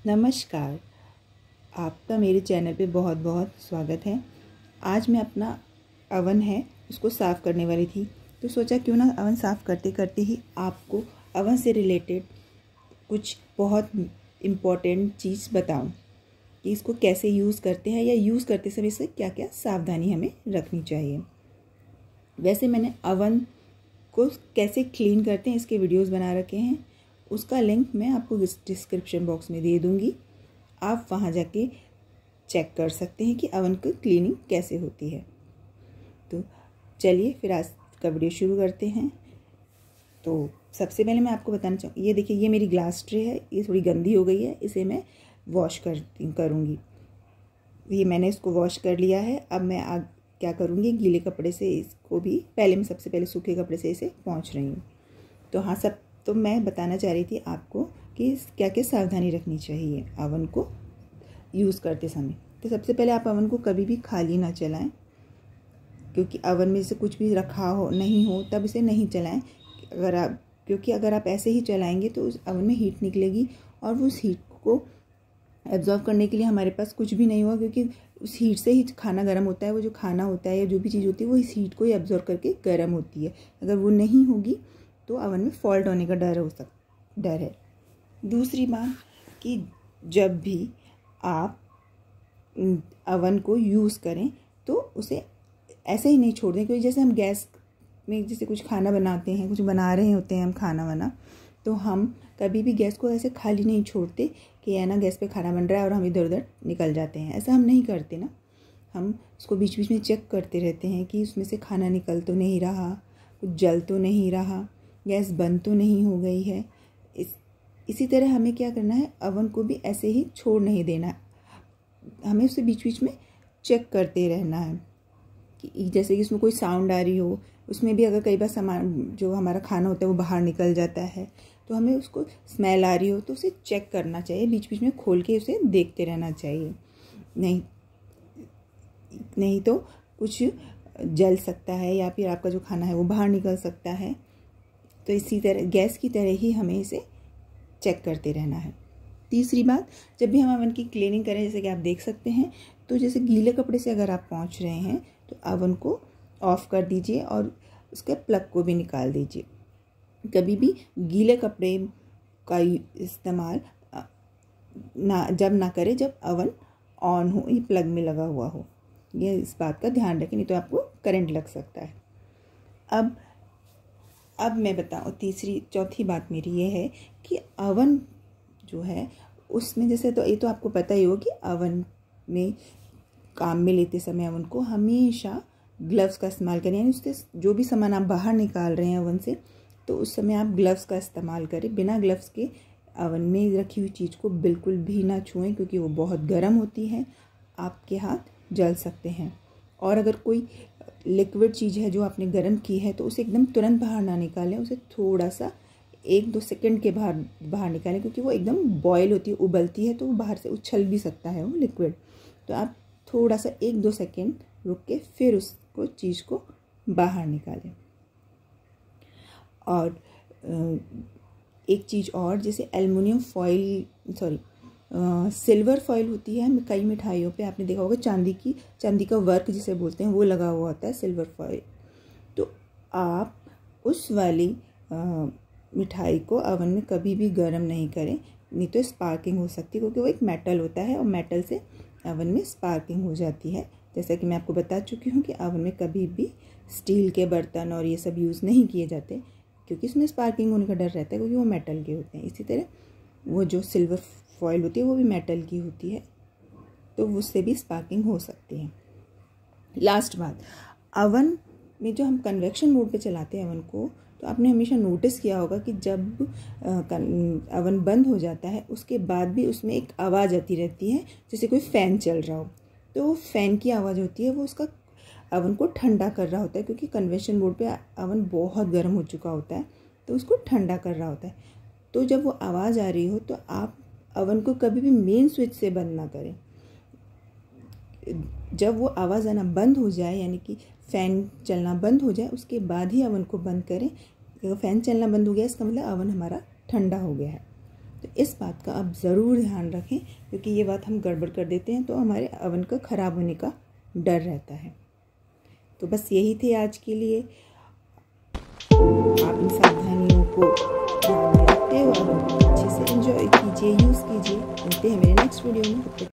नमस्कार, आपका मेरे चैनल पे बहुत बहुत स्वागत है। आज मैं अपना अवन है उसको साफ़ करने वाली थी, तो सोचा क्यों ना अवन साफ़ करते करते ही आपको अवन से रिलेटेड कुछ बहुत इम्पोर्टेंट चीज़ बताऊं कि इसको कैसे यूज़ करते हैं या यूज़ करते समय से क्या क्या सावधानी हमें रखनी चाहिए। वैसे मैंने अवन को कैसे क्लीन करते हैं इसके वीडियोज़ बना रखे हैं, उसका लिंक मैं आपको डिस्क्रिप्शन बॉक्स में दे दूँगी। आप वहाँ जाके चेक कर सकते हैं कि अवन की क्लीनिंग कैसे होती है। तो चलिए फिर आज का वीडियो शुरू करते हैं। तो सबसे पहले मैं आपको बताना चाहूँ, ये देखिए ये मेरी ग्लास ट्रे है, ये थोड़ी गंदी हो गई है, इसे मैं वॉश करूँगी। ये मैंने इसको वॉश कर लिया है। अब मैं क्या करूँगी, गीले कपड़े से इसको भी मैं सबसे पहले सूखे कपड़े से इसे पोंछ रही हूँ। तो हाँ, तो मैं बताना चाह रही थी आपको कि क्या क्या सावधानी रखनी चाहिए अवन को यूज़ करते समय। तो सबसे पहले आप अवन को कभी भी खाली ना चलाएं, क्योंकि अवन में से कुछ भी रखा हो नहीं हो तब इसे नहीं चलाएं। क्योंकि अगर आप ऐसे ही चलाएंगे तो उस अवन में हीट निकलेगी और उस हीट को एब्जॉर्व करने के लिए हमारे पास कुछ भी नहीं हुआ, क्योंकि उस हीट से ही खाना गर्म होता है। वो जो खाना होता है या जो भी चीज़ होती है वो इस हीट को ही एब्जॉर्व करके गर्म होती है। अगर वो नहीं होगी तो अवन में फॉल्ट होने का डर है। दूसरी बात कि जब भी आप अवन को यूज़ करें तो उसे ऐसे ही नहीं छोड़ दें, क्योंकि जैसे हम गैस में जैसे कुछ खाना बनाते हैं, कुछ बना रहे होते हैं हम खाना तो हम कभी भी गैस को ऐसे खाली नहीं छोड़ते कि है ना गैस पे खाना बन रहा है और हम इधर उधर निकल जाते हैं। ऐसा हम नहीं करते ना, हम उसको बीच बीच में चेक करते रहते हैं कि उसमें से खाना निकल तो नहीं रहा, कुछ जल तो नहीं रहा, गैस बंद तो नहीं हो गई है। इसी तरह हमें क्या करना है, अवन को भी ऐसे ही छोड़ नहीं देना, हमें उसे बीच बीच में चेक करते रहना है कि जैसे कि उसमें कोई साउंड आ रही हो, उसमें भी अगर कई बार सामान जो हमारा खाना होता है वो बाहर निकल जाता है तो हमें उसको स्मेल आ रही हो तो उसे चेक करना चाहिए, बीच बीच में खोल के उसे देखते रहना चाहिए। नहीं तो कुछ जल सकता है या फिर आपका जो खाना है वो बाहर निकल सकता है। तो इसी तरह गैस की तरह ही हमें इसे चेक करते रहना है। तीसरी बात, जब भी हम अवन की क्लीनिंग करें, जैसे कि आप देख सकते हैं, तो जैसे गीले कपड़े से अगर आप पोंछ रहे हैं तो अवन को ऑफ़ कर दीजिए और उसके प्लग को भी निकाल दीजिए। कभी भी गीले कपड़े का इस्तेमाल जब ना करें जब अवन ऑन हो, ये प्लग में लगा हुआ हो। ये इस बात का ध्यान रखें, नहीं तो आपको करंट लग सकता है। अब मैं बताऊँ, चौथी बात मेरी ये है कि अवन जो है उसमें जैसे, तो ये तो आपको पता ही हो कि अवन में काम में लेते समय अवन को हमेशा ग्लव्स का इस्तेमाल करें, यानी उससे जो भी सामान आप बाहर निकाल रहे हैं अवन से तो उस समय आप ग्लव्स का इस्तेमाल करें। बिना ग्लव्स के अवन में रखी हुई चीज़ को बिल्कुल भी ना छुएं, क्योंकि वो बहुत गर्म होती है, आपके हाथ जल सकते हैं। और अगर कोई लिक्विड चीज़ है जो आपने गर्म की है तो उसे एकदम तुरंत बाहर ना निकालें, उसे थोड़ा सा 1-2 सेकंड के बाहर निकालें, क्योंकि वो एकदम बॉयल होती है, उबलती है, तो वो बाहर से उछल भी सकता है वो लिक्विड। तो आप थोड़ा सा 1-2 सेकंड रुक के फिर उसको चीज़ को बाहर निकालें। और एक चीज़ और, जैसे एल्युमिनियम फॉइल सिल्वर फॉइल होती है कई मिठाइयों पे, आपने देखा होगा चांदी का वर्क जिसे बोलते हैं वो लगा हुआ होता है सिल्वर फॉइल। तो आप उस वाली मिठाई को अवन में कभी भी गर्म नहीं करें, नहीं तो स्पार्किंग हो सकती है, क्योंकि वो एक मेटल होता है और मेटल से अवन में स्पार्किंग हो जाती है। जैसा कि मैं आपको बता चुकी हूँ कि अवन में कभी भी स्टील के बर्तन और ये सब यूज़ नहीं किए जाते, क्योंकि इसमें स्पार्किंग होने का डर रहता है, क्योंकि वो मेटल के होते हैं। इसी तरह वो जो सिल्वर फॉइल होती है वो भी मेटल की होती है, तो उससे भी स्पार्किंग हो सकती है। लास्ट बात, अवन में जो हम कन्वेक्शन मोड पे चलाते हैं अवन को, तो आपने हमेशा नोटिस किया होगा कि जब अवन बंद हो जाता है उसके बाद भी उसमें एक आवाज़ आती रहती है, जैसे कोई फ़ैन चल रहा हो। तो वो फ़ैन की आवाज़ होती है, वो उसका अवन को ठंडा कर रहा होता है, क्योंकि कन्वेक्शन मोड पे अवन बहुत गर्म हो चुका होता है, तो उसको ठंडा कर रहा होता है। तो जब वो आवाज़ आ रही हो तो आप अवन को कभी भी मेन स्विच से बंद ना करें। जब वो आवाज़ आना बंद हो जाए, यानी कि फ़ैन चलना बंद हो जाए, उसके बाद ही अवन को बंद करें। अगर फ़ैन चलना बंद हो गया इसका मतलब अवन हमारा ठंडा हो गया है। तो इस बात का आप ज़रूर ध्यान रखें, क्योंकि ये बात हम गड़बड़ कर देते हैं तो हमारे अवन का ख़राब होने का डर रहता है। तो बस यही थे आज के लिए। आप इन सावधानियों को ध्यान में रखते हुए अवन को अच्छे से एंजॉय कीजिए, यूज़ कीजिए। मिलते हैं मेरे नेक्स्ट वीडियो में।